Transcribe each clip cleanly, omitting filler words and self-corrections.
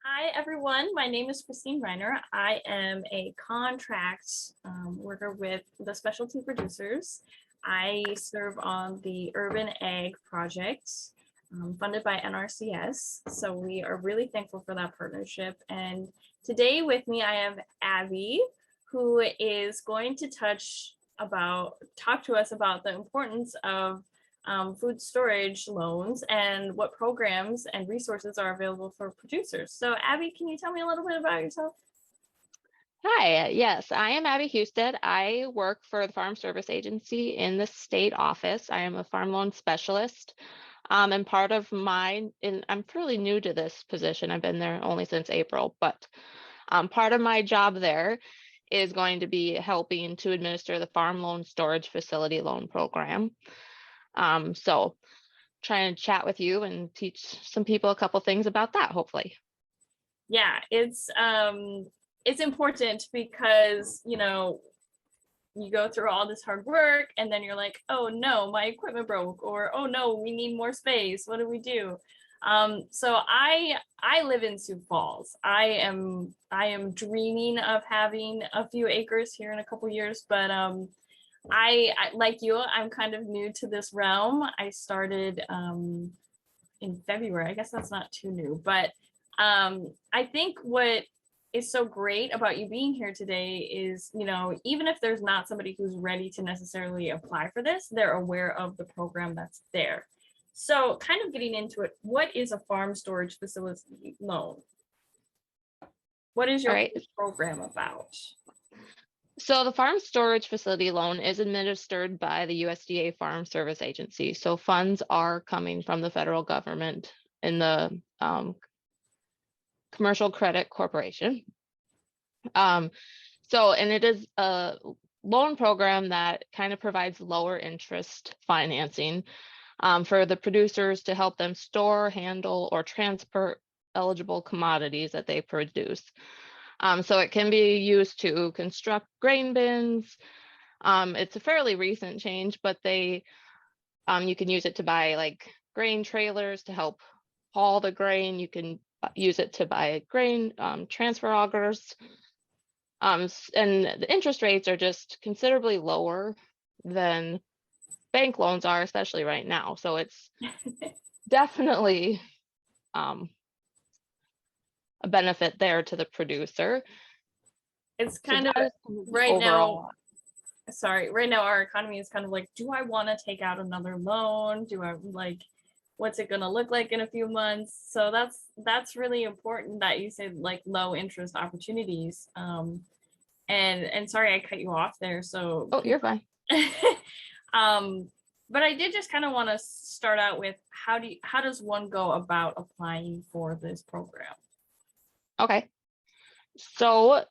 Hi, everyone. My name is Kristine Reiner. I am a contract worker with the Specialty Producers. I serve on the Urban Ag Project funded by NRCS. So we are really thankful for that partnership. And today with me, I have Abby, who is going to talk to us about the importance of food storage loans and what programs and resources are available for producers. So Abby, can you tell me a little bit about yourself? Hi, yes, I am Abby Husted. I work for the Farm Service Agency in the state office. I am a farm loan specialist. And part of I'm fairly new to this position. I've been there only since April, but part of my job there is going to be helping to administer the Farm Loan Storage Facility Loan Program. So trying to chat with you and teach some people a couple things about that, hopefully. Yeah, it's important because you go through all this hard work and then you're like, oh no, my equipment broke, or oh no, we need more space. What do we do? So I live in Sioux Falls. I am dreaming of having a few acres here in a couple years, but I like you, I'm kind of new to this realm. I started in February. I guess that's not too new, but I think what is so great about you being here today is, even if there's not somebody who's ready to necessarily apply for this, they're aware of the program that's there. So, kind of getting into it, what is a farm storage facility loan? What is All your right. program about? So the farm storage facility loan is administered by the USDA Farm Service Agency. So funds are coming from the federal government in the Commercial Credit Corporation. And it is a loan program that kind of provides lower interest financing for the producers to help them store, handle, or transport eligible commodities that they produce. So it can be used to construct grain bins. It's a fairly recent change, but you can use it to buy like grain trailers to help haul the grain. You can use it to buy grain transfer augers. And the interest rates are just considerably lower than bank loans are, especially right now. So it's definitely a benefit there to the producer. It's So kind of that is right overall. now. Sorry, right now our economy is kind of like, do I want to take out another loan? Do I like, what's it going to look like in a few months? So that's really important that you said like low interest opportunities. And sorry I cut you off there. So Oh, you're fine. um, but I did just kind of want to start out with how does one go about applying for this program? Okay. So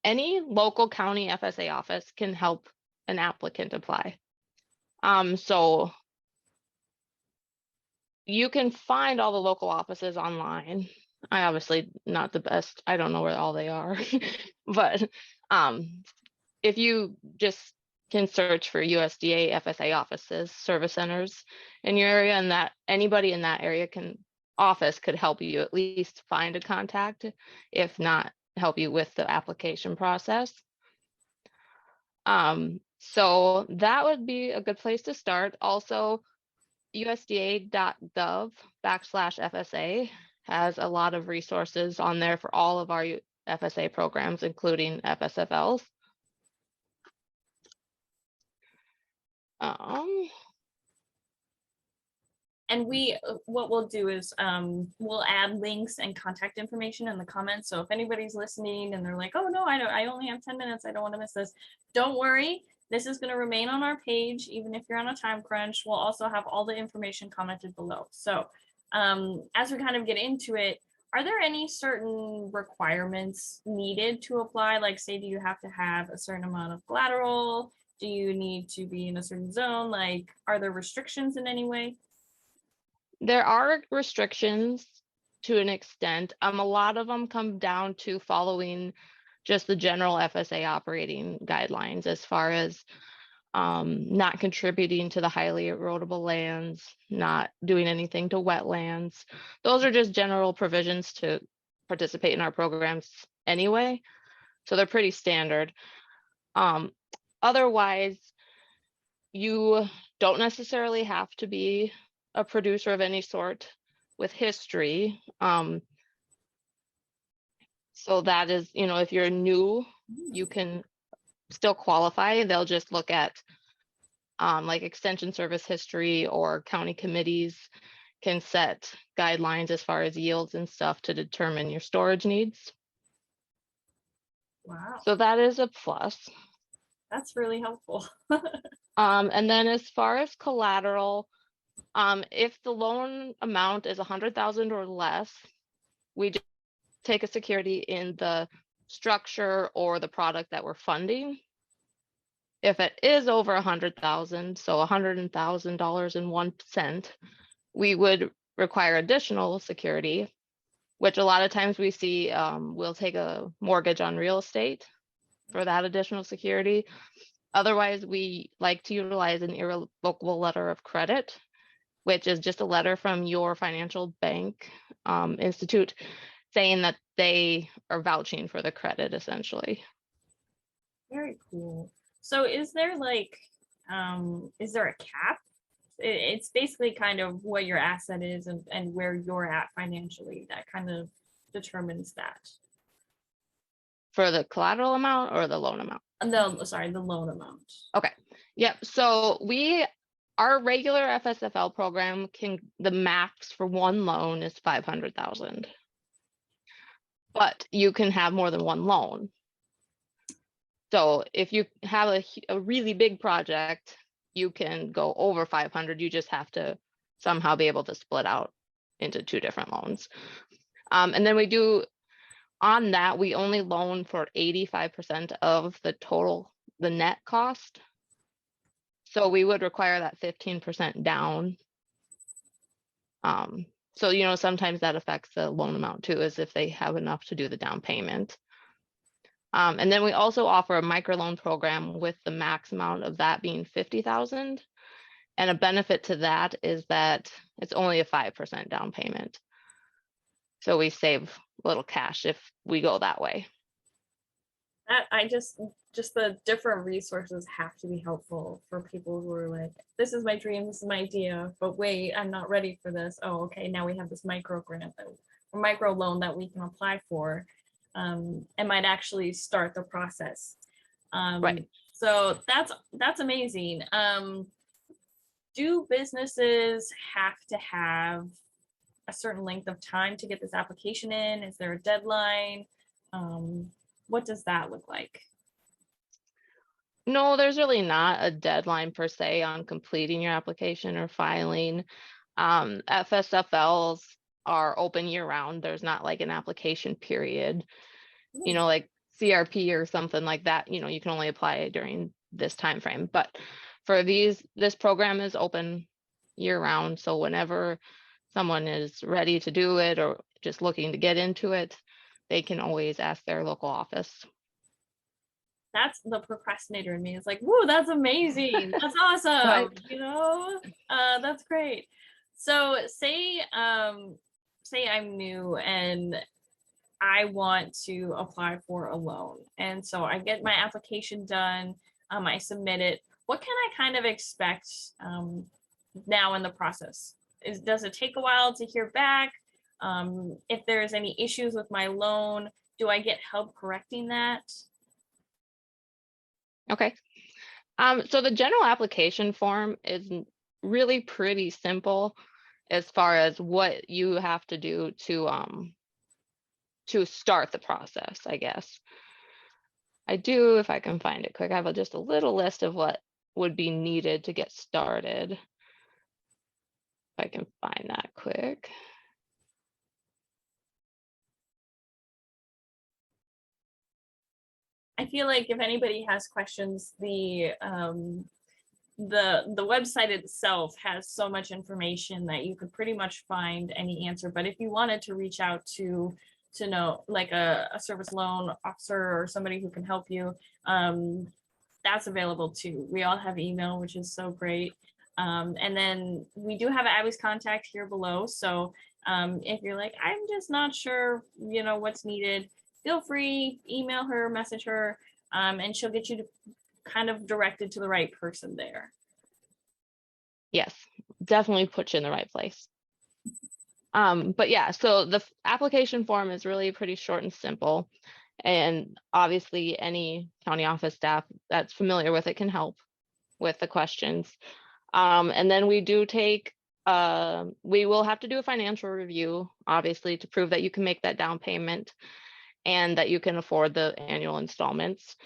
any local county FSA office can help an applicant apply. So you can find all the local offices online. I obviously not the best. I don't know where all they are, but if you just can search for USDA FSA offices, service centers in your area, and that anybody in that area could help you at least find a contact, if not help you with the application process. So that would be a good place to start. Also, USDA.gov/FSA has a lot of resources on there for all of our FSA programs, including FSFLs. And what we'll do is we'll add links and contact information in the comments. So if anybody's listening and they're like, oh no, I only have 10 minutes, I don't want to miss this, don't worry. This is going to remain on our page, even if you're on a time crunch. We'll also have all the information commented below. So as we kind of get into it, are there any certain requirements needed to apply? Like, say, do you have to have a certain amount of collateral? Do you need to be in a certain zone? Like, are there restrictions in any way? There are restrictions to an extent. A lot of them come down to following just the general FSA operating guidelines as far as not contributing to the highly erodible lands, not doing anything to wetlands. Those are just general provisions to participate in our programs anyway. So they're pretty standard. Otherwise, you don't necessarily have to be a producer of any sort with history. So that is, if you're new, you can still qualify. They'll just look at like extension service history, or county committees can set guidelines as far as yields and stuff to determine your storage needs. Wow, So that is a plus. that's really helpful. And then as far as collateral, if the loan amount is 100,000 or less, we just take a security in the structure or the product that we're funding. If it is over 100,000, so $100,000.01, we would require additional security, which a lot of times we see we'll take a mortgage on real estate for that additional security. Otherwise, we like to utilize an irrevocable letter of credit, which is just a letter from your financial bank institute saying that they are vouching for the credit, essentially. Very cool. So is there a cap? It's basically kind of what your asset is and where you're at financially that kind of determines that. For the collateral amount or the loan amount? No, sorry, the loan amount. Okay. Yep. So our regular FSFL program the max for one loan is 500,000. But you can have more than one loan. So if you have a really big project, you can go over 500. You just have to somehow be able to split out into 2 different loans. And then on that, we only loan for 85% of the net cost. So we would require that 15% down. So, sometimes that affects the loan amount too, as if they have enough to do the down payment. And then we also offer a microloan program with the max amount of that being 50,000. And a benefit to that is that it's only a 5% down payment. So we save a little cash if we go that way. Just the different resources have to be helpful for people who are like, this is my dream, this is my idea, but wait, I'm not ready for this. Oh, okay, now we have this micro grant or micro loan that we can apply for, and might actually start the process. Right. So that's amazing. Do businesses have to have a certain length of time to get this application in? Is there a deadline? What does that look like? No, there's really not a deadline per se on completing your application or filing. FSFLs are open year round. There's not like an application period, like CRP or something like that. You can only apply during this time frame. But for this program is open year round. So whenever someone is ready to do it or just looking to get into it, they can always ask their local office. That's the procrastinator in me. It's like, woo, that's amazing. That's awesome. Right. That's great. So say I'm new and I want to apply for a loan. And so I get my application done. I submit it. What can I kind of expect now in the process? Does it take a while to hear back? If there's any issues with my loan, do I get help correcting that? Okay. So the general application form is really pretty simple as far as what you have to do to start the process, I guess. If I can find it quick, I have just a little list of what would be needed to get started. If I can find that quick. I feel like if anybody has questions, the website itself has so much information that you could pretty much find any answer. But if you wanted to reach out to know, like a service loan officer or somebody who can help you, that's available too. We all have email, which is so great. And then we do have Abby's contact here below. So if you're like, I'm just not sure, what's needed, feel free, email her, message her, and she'll get you to kind of directed to the right person there. Yes, definitely put you in the right place. But yeah, so the application form is really pretty short and simple. And obviously any county office staff that's familiar with it can help with the questions. And then we do take, we will have to do a financial review, obviously, to prove that you can make that down payment and that you can afford the annual installments.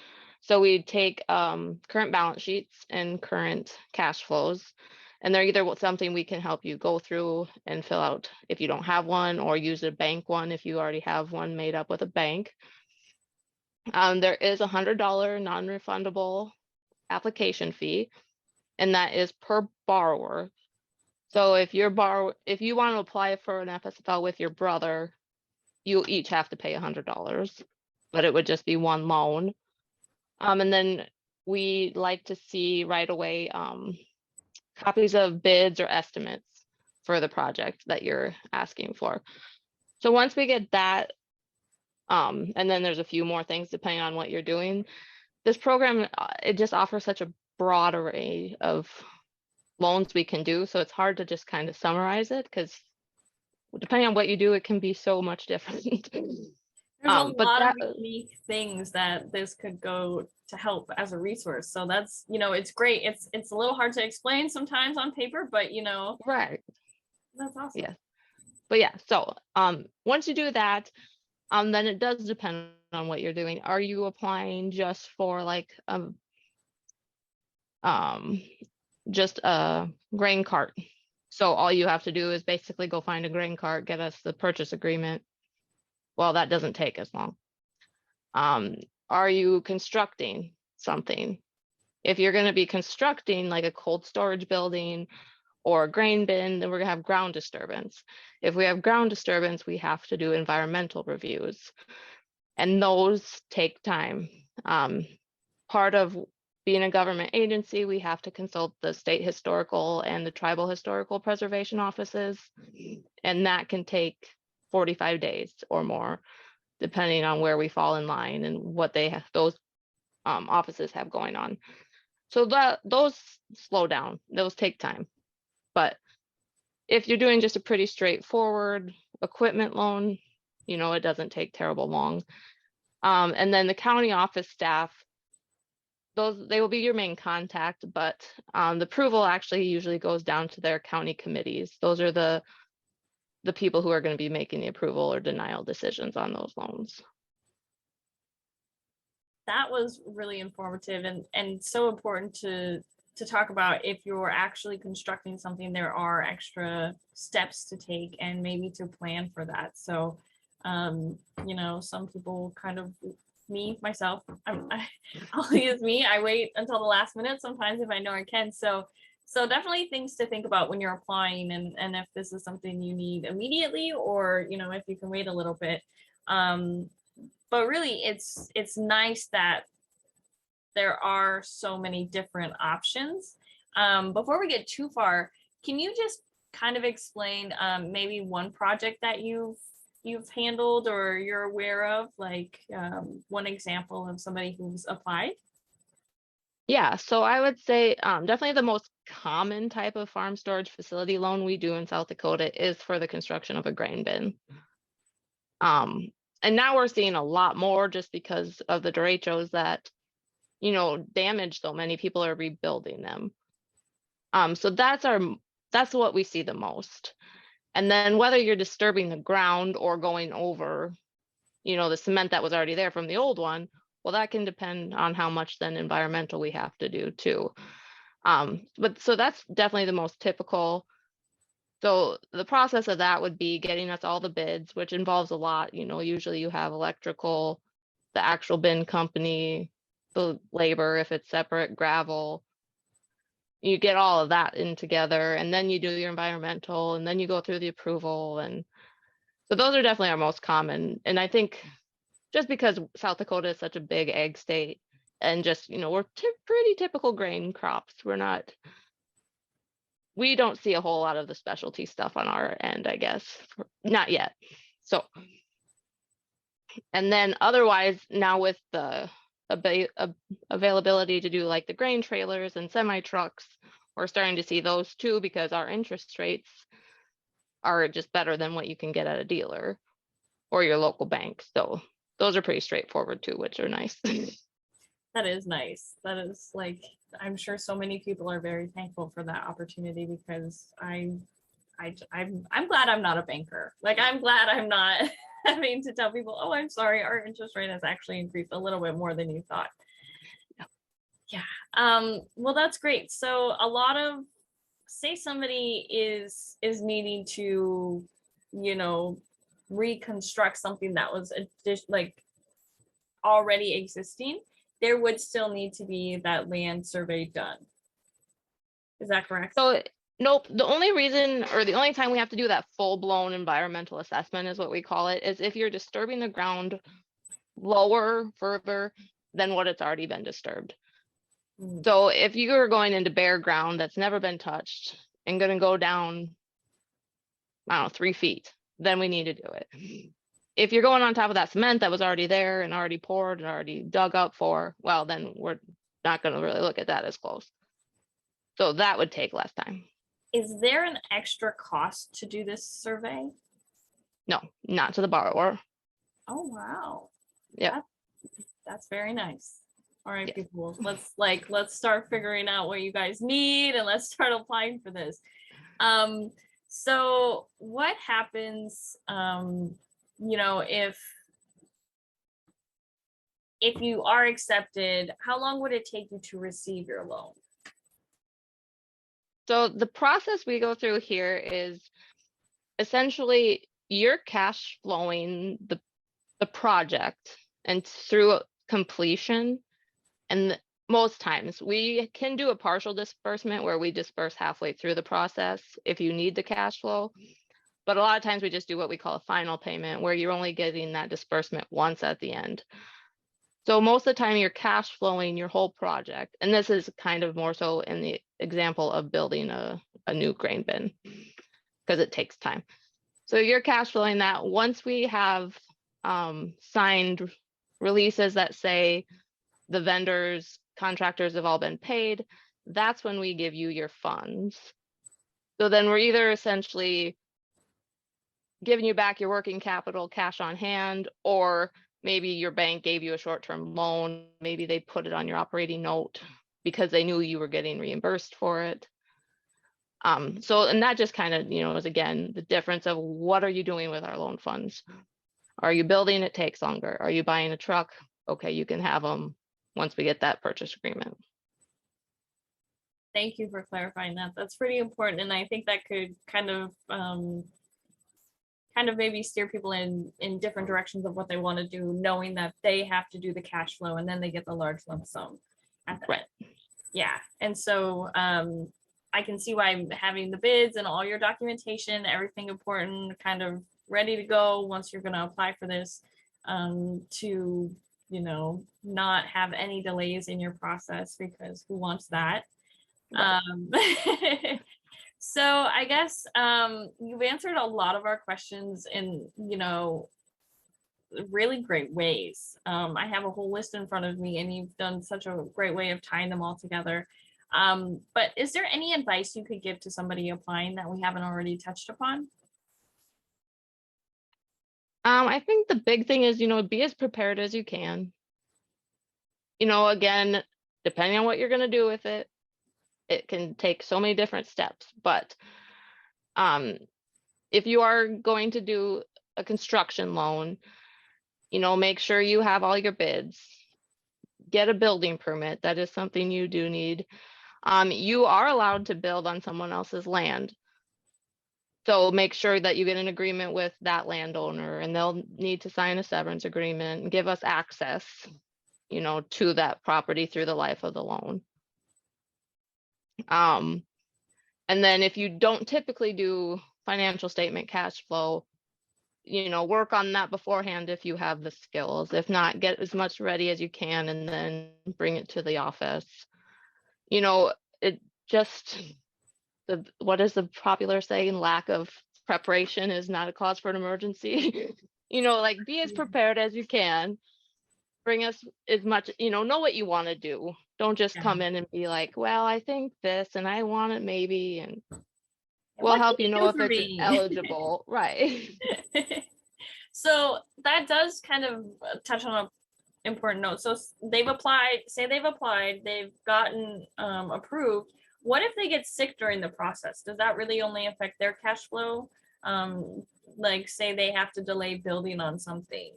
So we take current balance sheets and current cash flows, and they're either something we can help you go through and fill out if you don't have one, or use a bank one if you already have one made up with a bank. There is a $100 non-refundable application fee, and that is per borrower. So if you want to apply for an FSFL with your brother, you each have to pay $100, but it would just be one loan. And then we like to see right away copies of bids or estimates for the project that you're asking for. So once we get that, and then there's a few more things depending on what you're doing. This program, it just offers such a broad array of loans we can do. So it's hard to just kind of summarize it, because depending on what you do, it can be so much different. There's a lot of unique things that this could go to help as a resource. So that's, it's great. It's a little hard to explain sometimes on paper, but right. That's awesome. Yeah. But yeah, so once you do that, then it does depend on what you're doing. Are you applying just for like just a grain cart? So all you have to do is basically go find a grain cart, get us the purchase agreement. Well, that doesn't take as long. Are you constructing something? If you're going to be constructing like a cold storage building or a grain bin, then we're going to have ground disturbance. If we have ground disturbance, we have to do environmental reviews, and those take time. Part of being a government agency, we have to consult the state historical and the tribal historical preservation offices, and that can take 45 days or more, depending on where we fall in line and what those offices have going on. So those slow down, those take time. But if you're doing just a pretty straightforward equipment loan, it doesn't take terrible long. And then the county office staff, they will be your main contact, but the approval actually usually goes down to their county committees. Those are the people who are going to be making the approval or denial decisions on those loans. That was really informative and so important to talk about. If you're actually constructing something, there are extra steps to take and maybe to plan for that. So, some people kind of, myself, I'll use me. I wait until the last minute sometimes if I know I can. So definitely things to think about when you're applying, and if this is something you need immediately, or if you can wait a little bit. But really, it's nice that there are so many different options. Before we get too far, can you just kind of explain maybe one project that you've handled or you're aware of, like one example of somebody who's applied? Yeah, so I would say definitely the most common type of farm storage facility loan we do in South Dakota is for the construction of a grain bin. And now we're seeing a lot more just because of the derechos that, damage so many people are rebuilding them. So that's what we see the most. And then whether you're disturbing the ground or going over, the cement that was already there from the old one, well, that can depend on how much then environmental we have to do too. But so that's definitely the most typical. So the process of that would be getting us all the bids, which involves a lot. Usually you have electrical, the actual bin company, the labor, if it's separate, gravel. You get all of that in together, and then you do your environmental, and then you go through the approval. And so those are definitely our most common. And I think just because South Dakota is such a big ag state, and just, we're pretty typical grain crops. We're not we don't see a whole lot of the specialty stuff on our end, I guess, not yet. So, and then otherwise now with the availability to do like the grain trailers and semi trucks, we're starting to see those too, because our interest rates are just better than what you can get at a dealer or your local bank. So those are pretty straightforward too, which are nice. That is nice. That is like, I'm sure so many people are very thankful for that opportunity, because I'm glad I'm not a banker. Like, I'm glad I'm not having to tell people, oh, I'm sorry, our interest rate has actually increased a little bit more than you thought. Yeah. Well, that's great. So a lot of, say somebody is needing to, you know, reconstruct something that was like already existing, there would still need to be that land survey done. Is that correct? So nope, the only reason, or the only time we have to do that full-blown environmental assessment is what we call it, is if you're disturbing the ground lower, further than what it's already been disturbed. So if you are going into bare ground that's never been touched and going to go down, I don't know, 3 feet, then we need to do it. If you're going on top of that cement that was already there and already poured and already dug up for, well, then we're not going to really look at that as close. So that would take less time. Is there an extra cost to do this survey? No, not to the borrower. Oh, wow. Yeah. That's very nice. All right, Yeah. people, let's start figuring out what you guys need, and let's start applying for this. So what happens, you know, if you are accepted, how long would it take you to receive your loan? So the process we go through here is essentially you're cash flowing the project and through completion. And most times we can do a partial disbursement where we disperse halfway through the process if you need the cash flow. But a lot of times we just do what we call a final payment, where you're only getting that disbursement once at the end. So most of the time you're cash flowing your whole project. And this is kind of more so in the example of building a new grain bin, because it takes time. So you're cash flowing that. Once we have signed releases that say the vendors, contractors have all been paid, that's when we give you your funds. So then we're either essentially giving you back your working capital, cash on hand, or maybe your bank gave you a short-term loan. Maybe they put it on your operating note because they knew you were getting reimbursed for it. So, and that just kind of, you know, is again, the difference of what are you doing with our loan funds? Are you building? It takes longer. Are you buying a truck? Okay, you can have them once we get that purchase agreement. Thank you for clarifying that. That's pretty important. And I think that could kind of maybe steer people in different directions of what they want to do, knowing that they have to do the cash flow and then they get the large lump sum at the end. Yeah. And so I can see why having the bids and all your documentation, everything important, kind of ready to go once you're going to apply for this, to, you know, not have any delays in your process, because who wants that? Right. So I guess you've answered a lot of our questions in, you know, really great ways. I have a whole list in front of me, and you've done such a great way of tying them all together. But is there any advice you could give to somebody applying that we haven't already touched upon? I think the big thing is, you know, be as prepared as you can. You know, again, depending on what you're going to do with it, it can take so many different steps. But if you are going to do a construction loan, you know, make sure you have all your bids. Get a building permit. That is something you do need. You are allowed to build on someone else's land. So make sure that you get an agreement with that landowner, and they'll need to sign a severance agreement and give us access, you know, to that property through the life of the loan. And then if you don't typically do financial statement cash flow, you know, work on that beforehand if you have the skills. If not, get as much ready as you can and then bring it to the office. You know, it just, what is the popular saying? Lack of preparation is not a cause for an emergency. Like be as prepared as you can. Bring us as much, know what you want to do. Don't just Yeah. come in and be like, well, I think this and I want it maybe, and we'll What help can you you know do if for it's me? eligible. Right. So that does kind of touch on an important note. So they've applied, they've gotten approved. What if they get sick during the process? Does that really only affect their cash flow? Like say they have to delay building on something.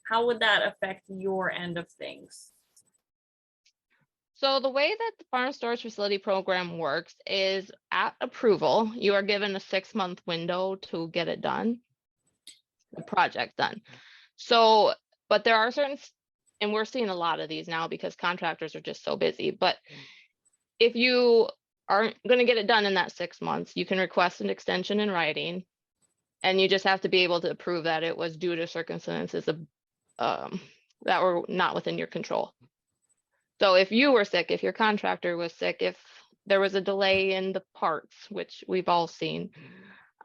How would that affect your end of things? So the way that the farm storage facility program works is at approval, you are given a 6-month window to get it done, the project done. So, but there are certain, and we're seeing a lot of these now because contractors are just so busy, but if you aren't going to get it done in that 6 months, you can request an extension in writing, and you just have to be able to prove that it was due to circumstances of, that were not within your control. So if you were sick, if your contractor was sick, if there was a delay in the parts, which we've all seen,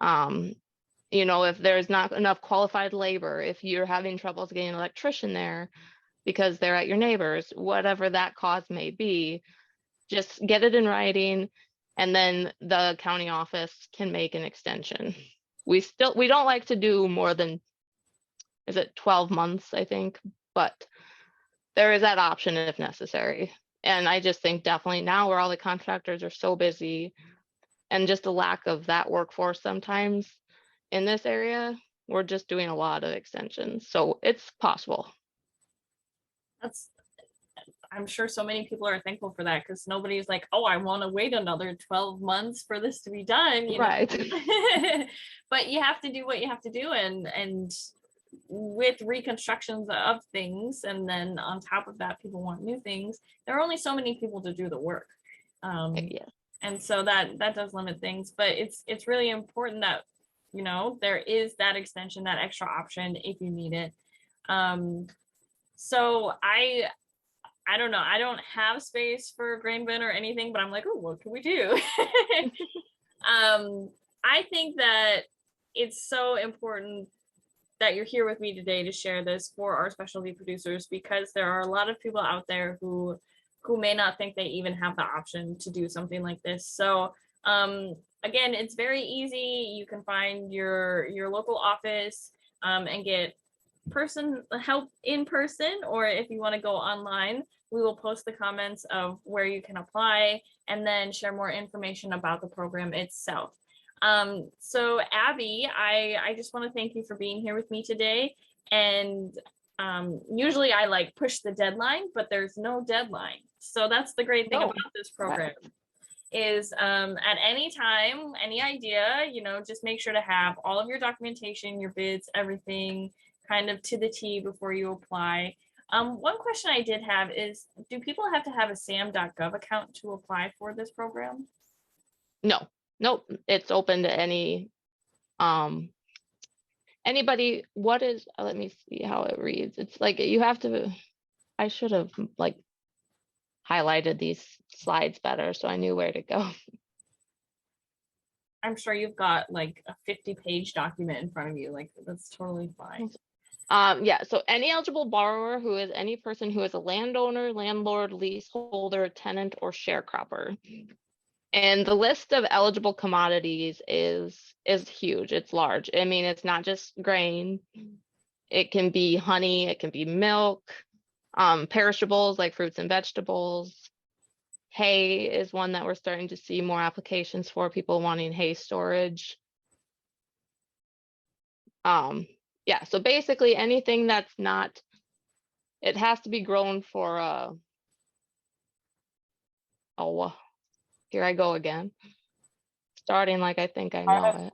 if there's not enough qualified labor, if you're having troubles getting an electrician there because they're at your neighbors, whatever that cause may be, just get it in writing, and then the county office can make an extension. We don't like to do more than, is it 12 months, I think, but there is that option if necessary. And I just think definitely now where all the contractors are so busy and just the lack of that workforce sometimes in this area, we're just doing a lot of extensions. So it's possible. I'm sure so many people are thankful for that because nobody's like, oh, I want to wait another 12 months for this to be done, Right. But you have to do what you have to do, and with reconstructions of things, and then on top of that, people want new things. There are only so many people to do the work, Yeah. and so that does limit things. But it's really important that there is that extension, that extra option if you need it. So I don't know. I don't have space for a grain bin or anything, but I'm like, oh, what can we do? I think that it's so important that you're here with me today to share this for our specialty producers, because there are a lot of people out there who may not think they even have the option to do something like this. So again, it's very easy. You can find your local office and get help in person, or if you want to go online, we will post the comments of where you can apply and then share more information about the program itself. So Abby, I just want to thank you for being here with me today. And usually I like push the deadline, but there's no deadline. So that's the great thing about this program. Is at any time, any idea, just make sure to have all of your documentation, your bids, everything kind of to the T before you apply. One question I did have is, do people have to have a SAM.gov account to apply for this program? No, nope. It's open to anybody. What is, let me see how it reads. It's like you have to, I should have like highlighted these slides better so I knew where to go. I'm sure you've got like a 50-page document in front of you. Like, that's totally fine. Yeah, so any eligible borrower who is any person who is a landowner, landlord, leaseholder, tenant, or sharecropper. And the list of eligible commodities is huge. It's large. I mean, it's not just grain. It can be honey, it can be milk, perishables like fruits and vegetables. Hay is one that we're starting to see more applications for, people wanting hay storage. Yeah, so basically anything that's not, it has to be grown for oh, here I go again. Starting like I think I know it. And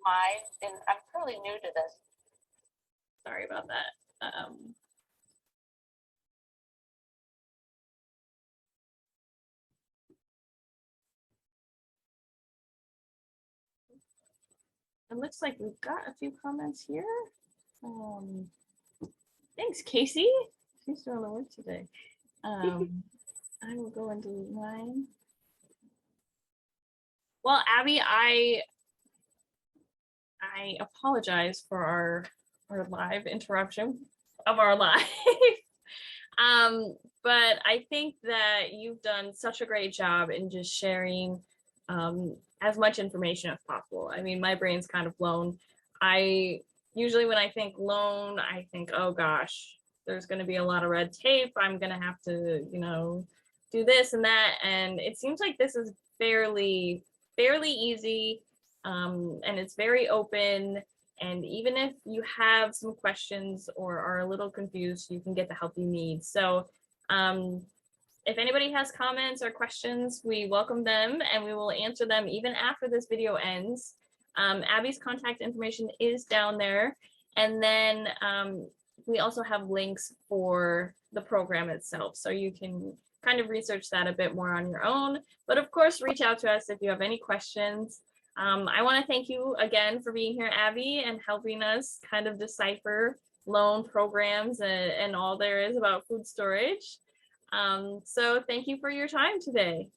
I'm fairly new to this. Sorry about that. It looks like we've got a few comments here. Thanks, Casey. She's doing the work today. I will go into mine. Well, Abby, I apologize for our live interruption of our live. But I think that you've done such a great job in just sharing as much information as possible. I mean, my brain's kind of blown. I usually, when I think loan, I think, oh gosh, there's going to be a lot of red tape. I'm going to have to, do this and that. And it seems like this is fairly easy, and it's very open. And even if you have some questions or are a little confused, you can get the help you need. So if anybody has comments or questions, we welcome them and we will answer them even after this video ends. Abby's contact information is down there. And then we also have links for the program itself. So you can kind of research that a bit more on your own. But of course, reach out to us if you have any questions. I want to thank you again for being here, Abby, and helping us kind of decipher loan programs and all there is about food storage. So thank you for your time today.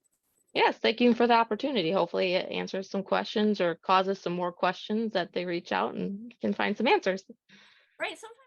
Yes, thank you for the opportunity. Hopefully it answers some questions or causes some more questions that they reach out and can find some answers. Right. Sometimes